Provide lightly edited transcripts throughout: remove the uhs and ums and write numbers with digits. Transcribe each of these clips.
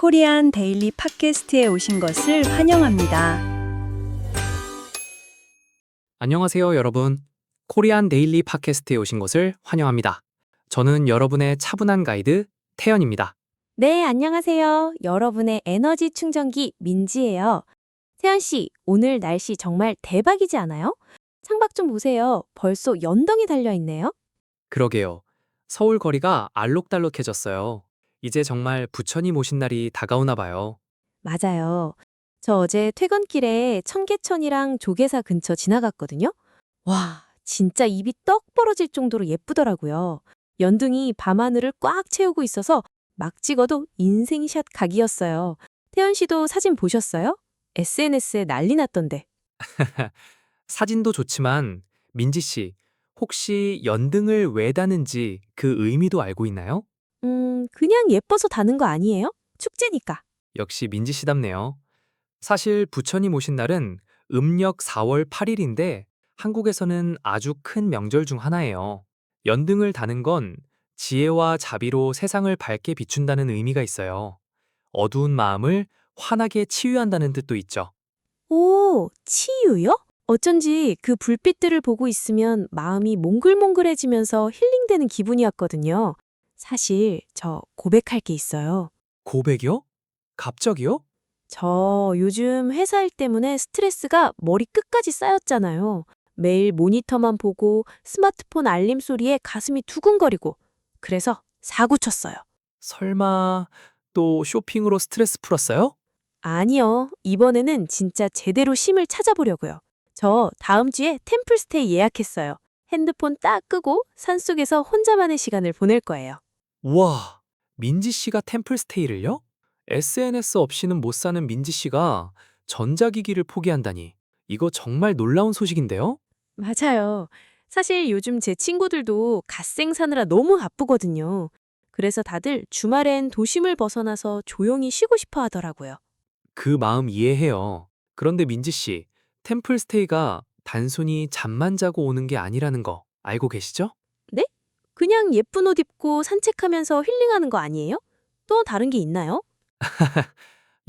코리안 데일리 팟캐스트에 오신 것을 환영합니다. 안녕하세요, 여러분. 코리안 데일리 팟캐스트에 오신 것을 환영합니다. 저는 여러분의 차분한 가이드 태연입니다. 네, 안녕하세요. 여러분의 에너지 충전기 민지예요. 세연 씨, 오늘 날씨 정말 대박이지 않아요? 창밖 좀 보세요. 벌써 연덩이 달려 있네요. 그러게요. 서울 거리가 알록달록해졌어요. 이제 정말 부처님 오신 날이 다가오나 봐요. 맞아요. 저 어제 퇴근길에 청계천이랑 조계사 근처 지나갔거든요. 와, 진짜 입이 떡 벌어질 정도로 예쁘더라고요. 연등이 밤하늘을 꽉 채우고 있어서 막 찍어도 인생샷 각이었어요. 태연 씨도 사진 보셨어요? SNS에 난리 났던데. 사진도 좋지만 민지 씨, 혹시 연등을 왜 다는지 그 의미도 알고 있나요? 그냥 예뻐서 다는 거 아니에요? 축제니까. 역시 민지 씨답네요. 사실 부처님 오신 날은 음력 4월 8일인데 한국에서는 아주 큰 명절 중 하나예요. 연등을 다는 건 지혜와 자비로 세상을 밝게 비춘다는 의미가 있어요. 어두운 마음을 환하게 치유한다는 뜻도 있죠. 오, 치유요? 어쩐지 그 불빛들을 보고 있으면 마음이 몽글몽글해지면서 힐링되는 기분이었거든요. 사실 저 고백할 게 있어요. 고백이요? 갑자기요? 저 요즘 회사 일 때문에 스트레스가 머리 끝까지 쌓였잖아요. 매일 모니터만 보고 스마트폰 알림 소리에 가슴이 두근거리고 그래서 사고 쳤어요. 설마 또 쇼핑으로 스트레스 풀었어요? 아니요. 이번에는 진짜 제대로 쉼을 찾아보려고요. 저 다음 주에 템플스테이 예약했어요. 핸드폰 딱 끄고 산속에서 혼자만의 시간을 보낼 거예요. 우와, 민지 씨가 템플스테이를요? SNS 없이는 못 사는 민지 씨가 전자기기를 포기한다니. 이거 정말 놀라운 소식인데요? 맞아요. 사실 요즘 제 친구들도 갓생 사느라 너무 바쁘거든요. 그래서 다들 주말엔 도심을 벗어나서 조용히 쉬고 싶어 하더라고요. 그 마음 이해해요. 그런데 민지 씨, 템플스테이가 단순히 잠만 자고 오는 게 아니라는 거 알고 계시죠? 네? 그냥 예쁜 옷 입고 산책하면서 힐링하는 거 아니에요? 또 다른 게 있나요?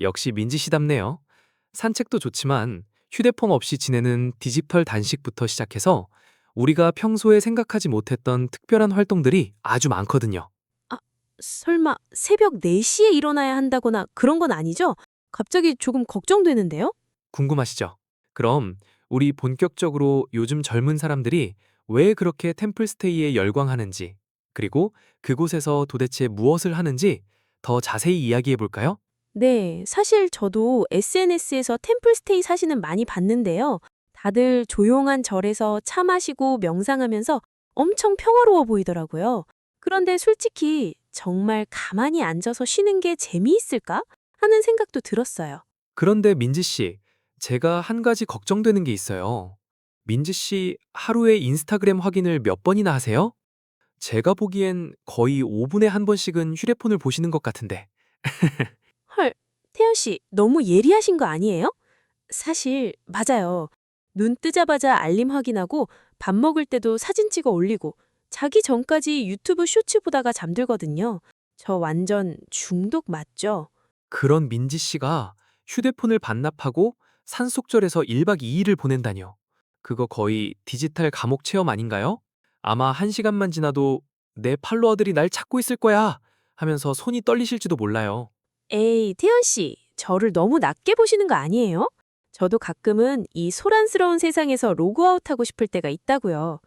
역시 민지 씨답네요. 산책도 좋지만 휴대폰 없이 지내는 디지털 단식부터 시작해서 우리가 평소에 생각하지 못했던 특별한 활동들이 아주 많거든요. 아, 설마 새벽 4시에 일어나야 한다거나 그런 건 아니죠? 갑자기 조금 걱정되는데요? 궁금하시죠? 그럼 우리 본격적으로 요즘 젊은 사람들이 왜 그렇게 템플스테이에 열광하는지, 그리고 그곳에서 도대체 무엇을 하는지 더 자세히 이야기해 볼까요? 네, 사실 저도 SNS에서 템플스테이 사진은 많이 봤는데요. 다들 조용한 절에서 차 마시고 명상하면서 엄청 평화로워 보이더라고요. 그런데 솔직히 정말 가만히 앉아서 쉬는 게 재미있을까? 하는 생각도 들었어요. 그런데 민지 씨, 제가 한 가지 걱정되는 게 있어요. 민지 씨 하루에 인스타그램 확인을 몇 번이나 하세요? 제가 보기엔 거의 5분에 한 번씩은 휴대폰을 보시는 것 같은데. 헐, 태연 씨, 너무 예리하신 거 아니에요? 사실, 맞아요. 눈 뜨자마자 알림 확인하고 밥 먹을 때도 사진 찍어 올리고 자기 전까지 유튜브 쇼츠 보다가 잠들거든요. 저 완전 중독 맞죠? 그런 민지 씨가 휴대폰을 반납하고 산속절에서 1박 2일을 보낸다뇨. 그거 거의 디지털 감옥 체험 아닌가요? 아마 1시간만 지나도 내 팔로워들이 날 찾고 있을 거야 하면서 손이 떨리실지도 몰라요. 에이, 태연 씨, 저를 너무 낮게 보시는 거 아니에요? 저도 가끔은 이 소란스러운 세상에서 로그아웃하고 싶을 때가 있다고요.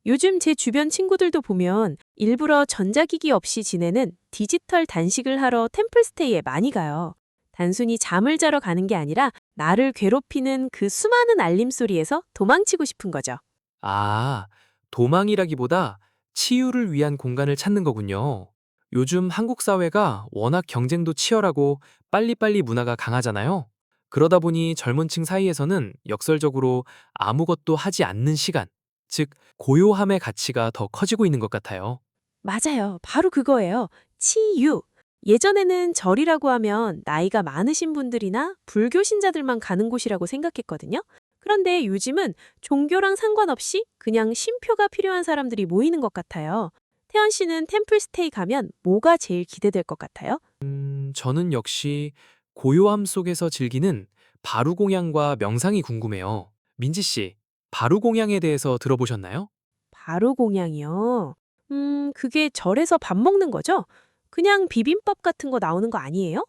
요즘 제 주변 친구들도 보면 일부러 전자기기 없이 지내는 디지털 단식을 하러 템플스테이에 많이 가요. 단순히 잠을 자러 가는 게 아니라 나를 괴롭히는 그 수많은 알림 소리에서 도망치고 싶은 거죠. 아, 도망이라기보다 치유를 위한 공간을 찾는 거군요. 요즘 한국 사회가 워낙 경쟁도 치열하고 빨리빨리 문화가 강하잖아요. 그러다 보니 젊은 층 사이에서는 역설적으로 아무것도 하지 않는 시간, 즉 고요함의 가치가 더 커지고 있는 것 같아요. 맞아요. 바로 그거예요. 치유. 예전에는 절이라고 하면 나이가 많으신 분들이나 불교 신자들만 가는 곳이라고 생각했거든요. 그런데 요즘은 종교랑 상관없이 그냥 쉼표가 필요한 사람들이 모이는 것 같아요. 태연 씨는 템플스테이 가면 뭐가 제일 기대될 것 같아요? 저는 역시 고요함 속에서 즐기는 바루공양과 명상이 궁금해요. 민지 씨, 바루공양에 대해서 들어보셨나요? 바로 공양이요. 그게 절에서 밥 먹는 거죠? 그냥 비빔밥 같은 거 나오는 거 아니에요?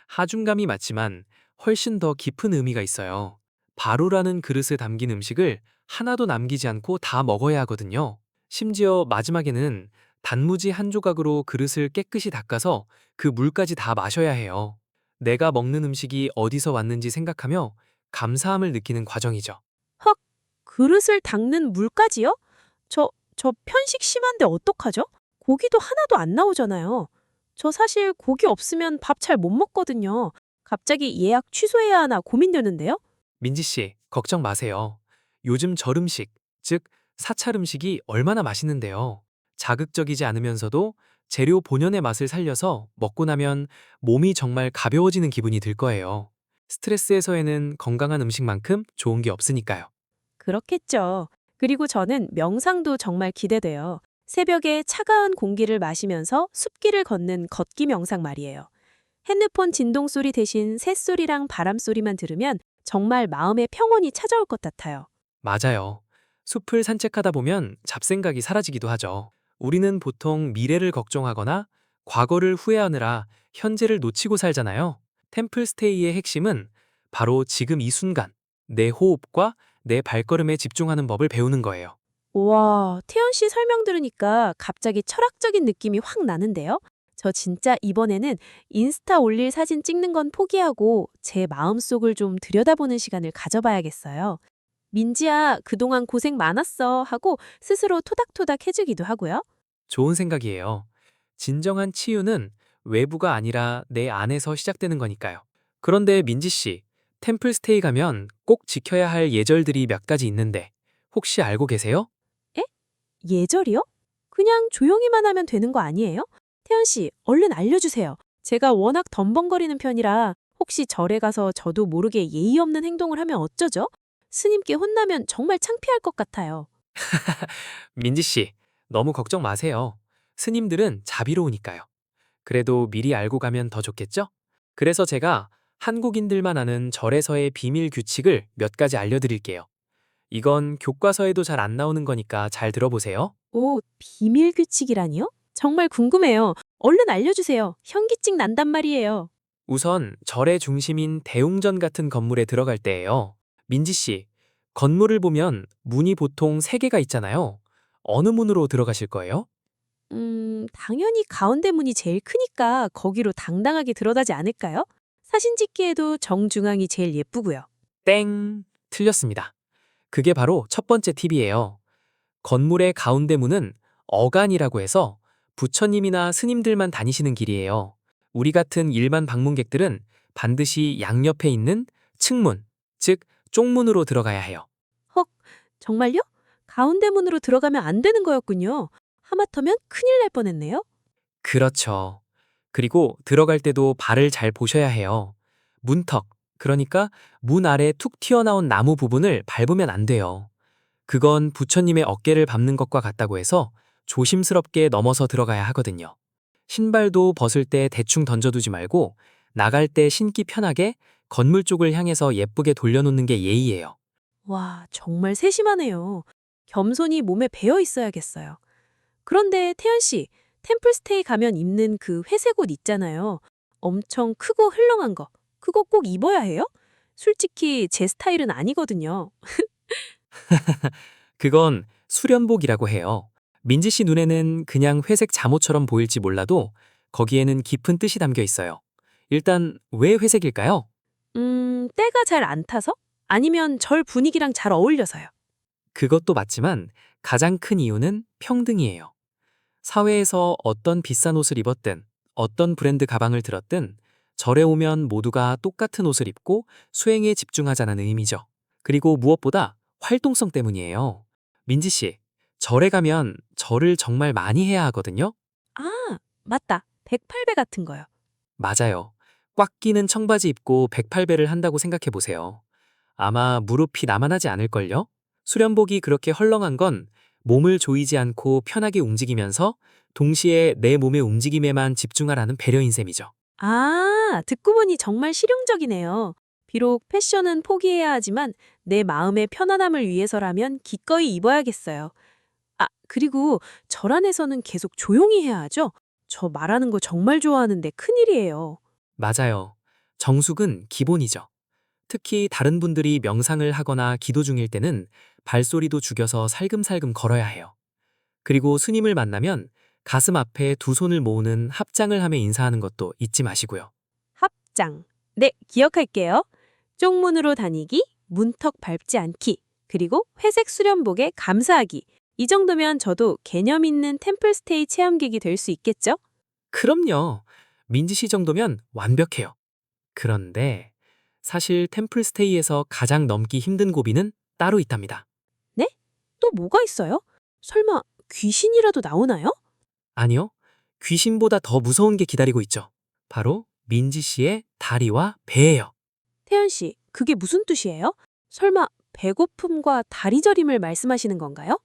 하중감이 맞지만 훨씬 더 깊은 의미가 있어요. 바루라는 그릇에 담긴 음식을 하나도 남기지 않고 다 먹어야 하거든요. 심지어 마지막에는 단무지 한 조각으로 그릇을 깨끗이 닦아서 그 물까지 다 마셔야 해요. 내가 먹는 음식이 어디서 왔는지 생각하며 감사함을 느끼는 과정이죠. 헉, 그릇을 닦는 물까지요? 저 편식 심한데 어떡하죠? 고기도 하나도 안 나오잖아요. 저 사실 고기 없으면 밥 잘 못 먹거든요. 갑자기 예약 취소해야 하나 고민되는데요? 민지 씨, 걱정 마세요. 요즘 절음식, 즉 사찰 음식이 얼마나 맛있는데요. 자극적이지 않으면서도 재료 본연의 맛을 살려서 먹고 나면 몸이 정말 가벼워지는 기분이 들 거예요. 스트레스 해소에는 건강한 음식만큼 좋은 게 없으니까요. 그렇겠죠. 그리고 저는 명상도 정말 기대돼요. 새벽에 차가운 공기를 마시면서 숲길을 걷는 걷기 명상 말이에요. 핸드폰 진동 소리 대신 새소리랑 바람 소리만 들으면 정말 마음의 평온이 찾아올 것 같아요. 맞아요. 숲을 산책하다 보면 잡생각이 사라지기도 하죠. 우리는 보통 미래를 걱정하거나 과거를 후회하느라 현재를 놓치고 살잖아요. 템플스테이의 핵심은 바로 지금 이 순간, 내 호흡과 내 발걸음에 집중하는 법을 배우는 거예요. 와, 태연 씨 설명 들으니까 갑자기 철학적인 느낌이 확 나는데요? 저 진짜 이번에는 인스타 올릴 사진 찍는 건 포기하고 제 마음속을 좀 들여다보는 시간을 가져봐야겠어요. 민지야, 그동안 고생 많았어 하고 스스로 토닥토닥 해주기도 하고요. 좋은 생각이에요. 진정한 치유는 외부가 아니라 내 안에서 시작되는 거니까요. 그런데 민지 씨, 템플스테이 가면 꼭 지켜야 할 예절들이 몇 가지 있는데 혹시 알고 계세요? 에? 예절이요? 그냥 조용히만 하면 되는 거 아니에요? 태연 씨, 얼른 알려주세요. 제가 워낙 덤벙거리는 편이라 혹시 절에 가서 저도 모르게 예의 없는 행동을 하면 어쩌죠? 스님께 혼나면 정말 창피할 것 같아요. 민지 씨, 너무 걱정 마세요. 스님들은 자비로우니까요. 그래도 미리 알고 가면 더 좋겠죠? 그래서 제가 한국인들만 아는 절에서의 비밀 규칙을 몇 가지 알려드릴게요. 이건 교과서에도 잘 안 나오는 거니까 잘 들어보세요. 오, 비밀 규칙이라니요? 정말 궁금해요. 얼른 알려주세요. 현기증 난단 말이에요. 우선 절의 중심인 대웅전 같은 건물에 들어갈 때예요. 민지 씨, 건물을 보면 문이 보통 3개가 있잖아요. 어느 문으로 들어가실 거예요? 당연히 가운데 문이 제일 크니까 거기로 당당하게 들어가지 않을까요? 사진 찍기에도 정중앙이 제일 예쁘고요. 땡! 틀렸습니다. 그게 바로 첫 번째 팁이에요. 건물의 가운데 문은 어간이라고 해서 부처님이나 스님들만 다니시는 길이에요. 우리 같은 일반 방문객들은 반드시 양옆에 있는 측문, 즉 쪽문으로 들어가야 해요. 헉, 정말요? 가운데 문으로 들어가면 안 되는 거였군요. 하마터면 큰일 날 뻔했네요. 그렇죠. 그리고 들어갈 때도 발을 잘 보셔야 해요. 문턱, 그러니까 문 아래 툭 튀어나온 나무 부분을 밟으면 안 돼요. 그건 부처님의 어깨를 밟는 것과 같다고 해서 조심스럽게 넘어서 들어가야 하거든요. 신발도 벗을 때 대충 던져두지 말고 나갈 때 신기 편하게 건물 쪽을 향해서 예쁘게 돌려놓는 게 예의예요. 와, 정말 세심하네요. 겸손이 몸에 배어 있어야겠어요. 그런데 태연 씨, 템플스테이 가면 입는 그 회색 옷 있잖아요. 엄청 크고 흘렁한 거. 그거 꼭 입어야 해요? 솔직히 제 스타일은 아니거든요. 그건 수련복이라고 해요. 민지 씨 눈에는 그냥 회색 잠옷처럼 보일지 몰라도 거기에는 깊은 뜻이 담겨 있어요. 일단 왜 회색일까요? 때가 잘 안 타서? 아니면 절 분위기랑 잘 어울려서요. 그것도 맞지만 가장 큰 이유는 평등이에요. 사회에서 어떤 비싼 옷을 입었든 어떤 브랜드 가방을 들었든 절에 오면 모두가 똑같은 옷을 입고 수행에 집중하자는 의미죠. 그리고 무엇보다 활동성 때문이에요. 민지 씨, 절에 가면 절을 정말 많이 해야 하거든요? 아, 맞다. 108배 같은 거요. 맞아요. 꽉 끼는 청바지 입고 108배를 한다고 생각해 보세요. 아마 무릎이 나만하지 않을걸요? 수련복이 그렇게 헐렁한 건 몸을 조이지 않고 편하게 움직이면서 동시에 내 몸의 움직임에만 집중하라는 배려인 셈이죠. 아, 듣고 보니 정말 실용적이네요. 비록 패션은 포기해야 하지만 내 마음의 편안함을 위해서라면 기꺼이 입어야겠어요. 아, 그리고 절 안에서는 계속 조용히 해야 하죠? 저 말하는 거 정말 좋아하는데 큰일이에요. 맞아요. 정숙은 기본이죠. 특히 다른 분들이 명상을 하거나 기도 중일 때는 발소리도 죽여서 살금살금 걸어야 해요. 그리고 스님을 만나면 가슴 앞에 두 손을 모으는 합장을 하며 인사하는 것도 잊지 마시고요. 합장. 네, 기억할게요. 쪽문으로 다니기, 문턱 밟지 않기, 그리고 회색 수련복에 감사하기. 이 정도면 저도 개념 있는 템플스테이 체험객이 될 수 있겠죠? 그럼요. 민지 씨 정도면 완벽해요. 그런데 사실 템플스테이에서 가장 넘기 힘든 고비는 따로 있답니다. 네? 또 뭐가 있어요? 설마 귀신이라도 나오나요? 아니요. 귀신보다 더 무서운 게 기다리고 있죠. 바로 민지 씨의 다리와 배예요. 태연 씨, 그게 무슨 뜻이에요? 설마 배고픔과 다리 저림을 말씀하시는 건가요?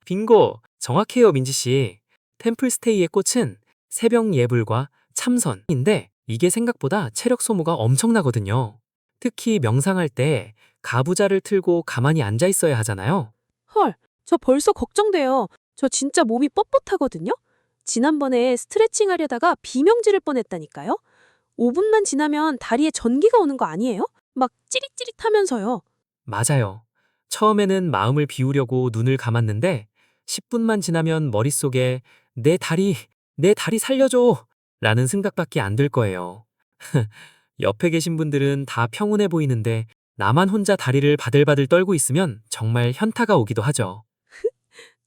빙고! 정확해요, 민지 씨. 템플스테이의 꽃은 새벽 예불과 참선인데 이게 생각보다 체력 소모가 엄청나거든요. 특히 명상할 때 가부좌를 틀고 가만히 앉아 있어야 하잖아요. 헐, 저 벌써 걱정돼요. 저 진짜 몸이 뻣뻣하거든요? 지난번에 스트레칭 하려다가 비명 지를 뻔했다니까요? 5분만 지나면 다리에 전기가 오는 거 아니에요? 막 찌릿찌릿하면서요. 맞아요. 처음에는 마음을 비우려고 눈을 감았는데 10분만 지나면 머릿속에 내 다리 살려줘! 라는 생각밖에 안 들 거예요. 옆에 계신 분들은 다 평온해 보이는데 나만 혼자 다리를 바들바들 떨고 있으면 정말 현타가 오기도 하죠.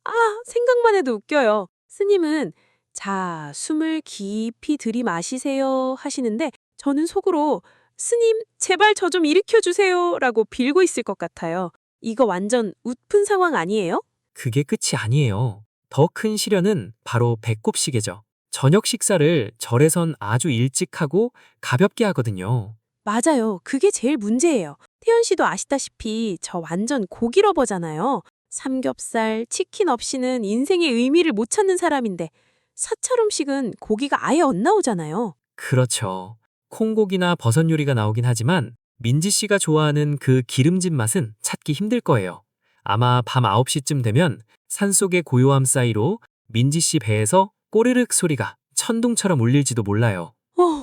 아, 생각만 해도 웃겨요. 스님은 자, 숨을 깊이 들이마시세요 하시는데 저는 속으로 스님, 제발 저 좀 일으켜 주세요 라고 빌고 있을 것 같아요. 이거 완전 웃픈 상황 아니에요? 그게 끝이 아니에요. 더 큰 시련은 바로 배꼽시계죠. 저녁 식사를 절에선 아주 일찍 하고 가볍게 하거든요. 맞아요. 그게 제일 문제예요. 태연 씨도 아시다시피 저 완전 고기 러버잖아요. 삼겹살, 치킨 없이는 인생의 의미를 못 찾는 사람인데 사찰 음식은 고기가 아예 안 나오잖아요. 그렇죠. 콩고기나 버섯 요리가 나오긴 하지만 민지 씨가 좋아하는 그 기름진 맛은 찾기 힘들 거예요. 아마 밤 9시쯤 되면 산속의 고요함 사이로 민지 씨 배에서 꼬르륵 소리가 천둥처럼 울릴지도 몰라요.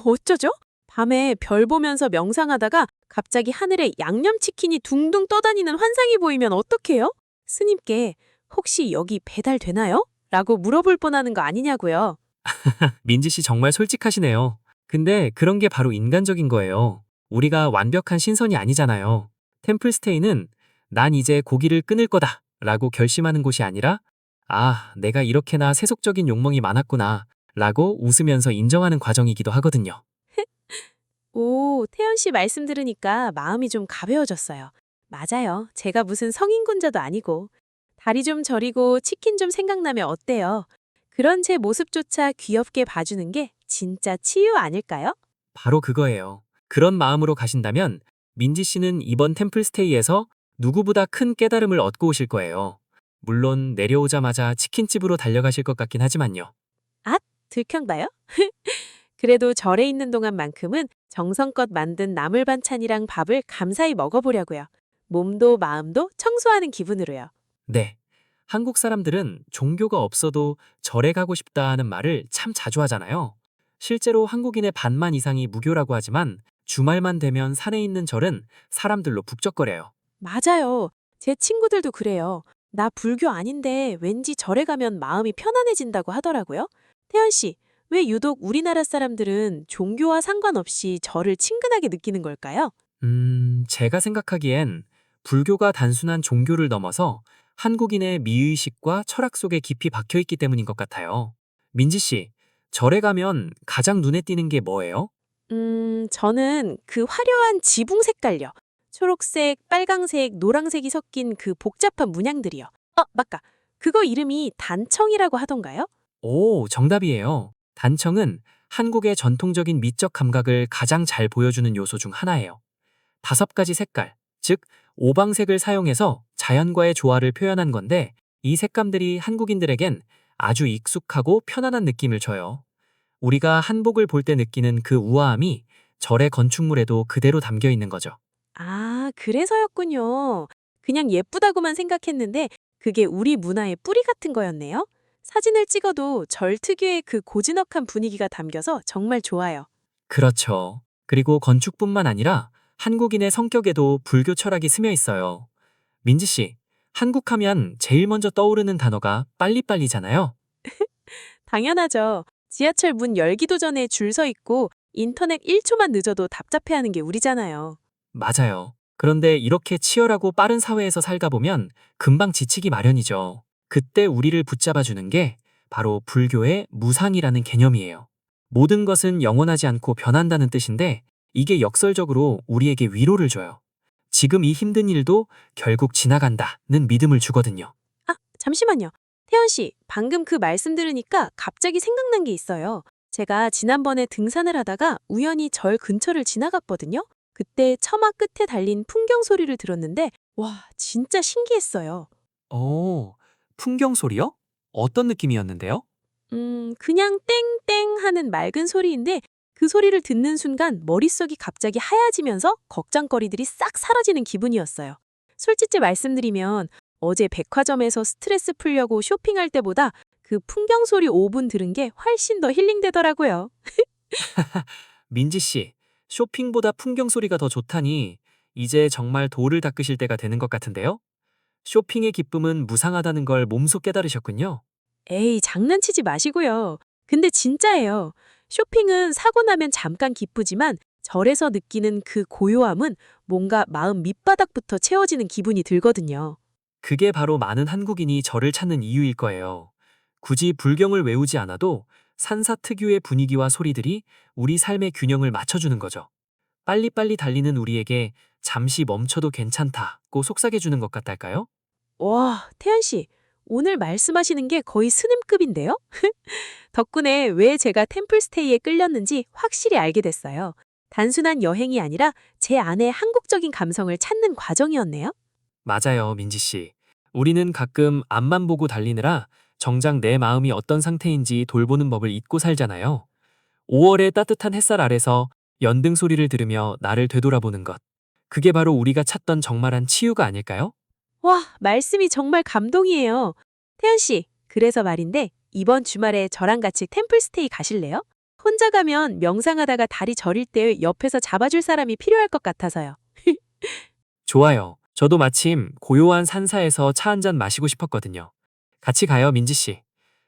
어쩌죠? 밤에 별 보면서 명상하다가 갑자기 하늘에 양념치킨이 둥둥 떠다니는 환상이 보이면 어떡해요? 스님께 혹시 여기 배달되나요? 라고 물어볼 뻔하는 거 아니냐고요. 민지 씨 정말 솔직하시네요. 근데 그런 게 바로 인간적인 거예요. 우리가 완벽한 신선이 아니잖아요. 템플스테이는 난 이제 고기를 끊을 거다 라고 결심하는 곳이 아니라 아, 내가 이렇게나 세속적인 욕망이 많았구나 라고 웃으면서 인정하는 과정이기도 하거든요. 오, 태연 씨 말씀 들으니까 마음이 좀 가벼워졌어요. 맞아요. 제가 무슨 성인군자도 아니고. 다리 좀 저리고 치킨 좀 생각나면 어때요? 그런 제 모습조차 귀엽게 봐주는 게 진짜 치유 아닐까요? 바로 그거예요. 그런 마음으로 가신다면 민지 씨는 이번 템플스테이에서 누구보다 큰 깨달음을 얻고 오실 거예요. 물론 내려오자마자 치킨집으로 달려가실 것 같긴 하지만요. 들켰나요? 그래도 절에 있는 동안만큼은 정성껏 만든 나물 반찬이랑 밥을 감사히 먹어보려고요. 몸도 마음도 청소하는 기분으로요. 네. 한국 사람들은 종교가 없어도 절에 가고 싶다 하는 말을 참 자주 하잖아요. 실제로 한국인의 반만 이상이 무교라고 하지만 주말만 되면 산에 있는 절은 사람들로 북적거려요. 맞아요. 제 친구들도 그래요. 나 불교 아닌데 왠지 절에 가면 마음이 편안해진다고 하더라고요. 태연 씨, 왜 유독 우리나라 사람들은 종교와 상관없이 절을 친근하게 느끼는 걸까요? 제가 생각하기엔 불교가 단순한 종교를 넘어서 한국인의 미의식과 철학 속에 깊이 박혀 있기 때문인 것 같아요. 민지 씨, 절에 가면 가장 눈에 띄는 게 뭐예요? 저는 그 화려한 지붕 색깔요. 초록색, 빨강색, 노랑색이 섞인 그 복잡한 문양들이요. 맞다. 그거 이름이 단청이라고 하던가요? 오, 정답이에요. 단청은 한국의 전통적인 미적 감각을 가장 잘 보여주는 요소 중 하나예요. 5가지 색깔, 즉 오방색을 사용해서 자연과의 조화를 표현한 건데 이 색감들이 한국인들에겐 아주 익숙하고 편안한 느낌을 줘요. 우리가 한복을 볼 때 느끼는 그 우아함이 절의 건축물에도 그대로 담겨 있는 거죠. 아, 그래서였군요. 그냥 예쁘다고만 생각했는데 그게 우리 문화의 뿌리 같은 거였네요. 사진을 찍어도 절 특유의 그 고즈넉한 분위기가 담겨서 정말 좋아요. 그렇죠. 그리고 건축뿐만 아니라 한국인의 성격에도 불교 철학이 스며 있어요. 민지 씨, 한국하면 제일 먼저 떠오르는 단어가 빨리빨리잖아요. 당연하죠. 지하철 문 열기도 전에 줄 서 있고 인터넷 1초만 늦어도 답답해하는 게 우리잖아요. 맞아요. 그런데 이렇게 치열하고 빠른 사회에서 살다 보면 금방 지치기 마련이죠. 그때 우리를 붙잡아주는 게 바로 불교의 무상이라는 개념이에요. 모든 것은 영원하지 않고 변한다는 뜻인데 이게 역설적으로 우리에게 위로를 줘요. 지금 이 힘든 일도 결국 지나간다는 믿음을 주거든요. 아, 잠시만요. 태연 씨, 방금 그 말씀 들으니까 갑자기 생각난 게 있어요. 제가 지난번에 등산을 하다가 우연히 절 근처를 지나갔거든요. 그때 처마 끝에 달린 풍경 소리를 들었는데 와, 진짜 신기했어요. 오, 풍경 소리요? 어떤 느낌이었는데요? 그냥 땡땡 하는 맑은 소리인데 그 소리를 듣는 순간 머릿속이 갑자기 하얘지면서 걱정거리들이 싹 사라지는 기분이었어요. 솔직히 말씀드리면 어제 백화점에서 스트레스 풀려고 쇼핑할 때보다 그 풍경 소리 5분 들은 게 훨씬 더 힐링되더라고요. 민지 씨, 쇼핑보다 풍경 소리가 더 좋다니 이제 정말 도를 닦으실 때가 되는 것 같은데요? 쇼핑의 기쁨은 무상하다는 걸 몸소 깨달으셨군요. 에이, 장난치지 마시고요. 근데 진짜예요. 쇼핑은 사고 나면 잠깐 기쁘지만 절에서 느끼는 그 고요함은 뭔가 마음 밑바닥부터 채워지는 기분이 들거든요. 그게 바로 많은 한국인이 절을 찾는 이유일 거예요. 굳이 불경을 외우지 않아도 산사 특유의 분위기와 소리들이 우리 삶의 균형을 맞춰주는 거죠. 빨리빨리 달리는 우리에게 잠시 멈춰도 괜찮다고 속삭여주는 것 같달까요? 와, 태연 씨, 오늘 말씀하시는 게 거의 스님급인데요? 덕분에 왜 제가 템플스테이에 끌렸는지 확실히 알게 됐어요. 단순한 여행이 아니라 제 안에 한국적인 감성을 찾는 과정이었네요. 맞아요, 민지 씨. 우리는 가끔 앞만 보고 달리느라 정작 내 마음이 어떤 상태인지 돌보는 법을 잊고 살잖아요. 5월의 따뜻한 햇살 아래서 연등 소리를 들으며 나를 되돌아보는 것. 그게 바로 우리가 찾던 정말한 치유가 아닐까요? 와, 말씀이 정말 감동이에요. 태연 씨, 그래서 말인데 이번 주말에 저랑 같이 템플스테이 가실래요? 혼자 가면 명상하다가 다리 저릴 때 옆에서 잡아줄 사람이 필요할 것 같아서요. 좋아요. 저도 마침 고요한 산사에서 차 한 잔 마시고 싶었거든요. 같이 가요, 민지 씨.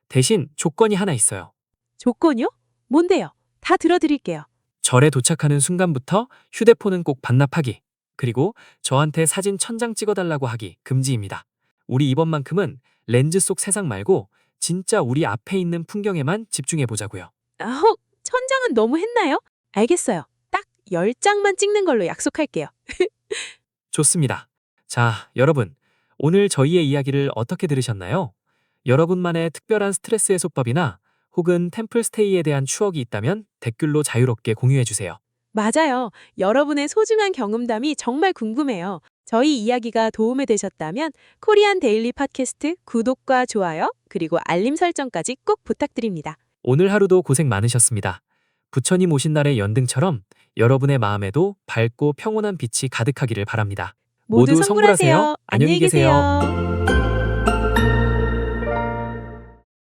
대신 조건이 하나 있어요. 조건이요? 뭔데요? 다 들어드릴게요. 절에 도착하는 순간부터 휴대폰은 꼭 반납하기. 그리고 저한테 사진 1000장 찍어달라고 하기 금지입니다. 우리 이번만큼은 렌즈 속 세상 말고 진짜 우리 앞에 있는 풍경에만 집중해 보자고요. 아, 천장은 너무 했나요? 알겠어요. 딱 10장만 찍는 걸로 약속할게요. 좋습니다. 자, 여러분. 오늘 저희의 이야기를 어떻게 들으셨나요? 여러분만의 특별한 스트레스 해소법이나 혹은 템플스테이에 대한 추억이 있다면 댓글로 자유롭게 공유해 주세요. 맞아요. 여러분의 소중한 경험담이 정말 궁금해요. 저희 이야기가 도움이 되셨다면 코리안 데일리 팟캐스트 구독과 좋아요, 그리고 알림 설정까지 꼭 부탁드립니다. 오늘 하루도 고생 많으셨습니다. 부처님 오신 날의 연등처럼 여러분의 마음에도 밝고 평온한 빛이 가득하기를 바랍니다. 모두 성불하세요. 안녕히 계세요.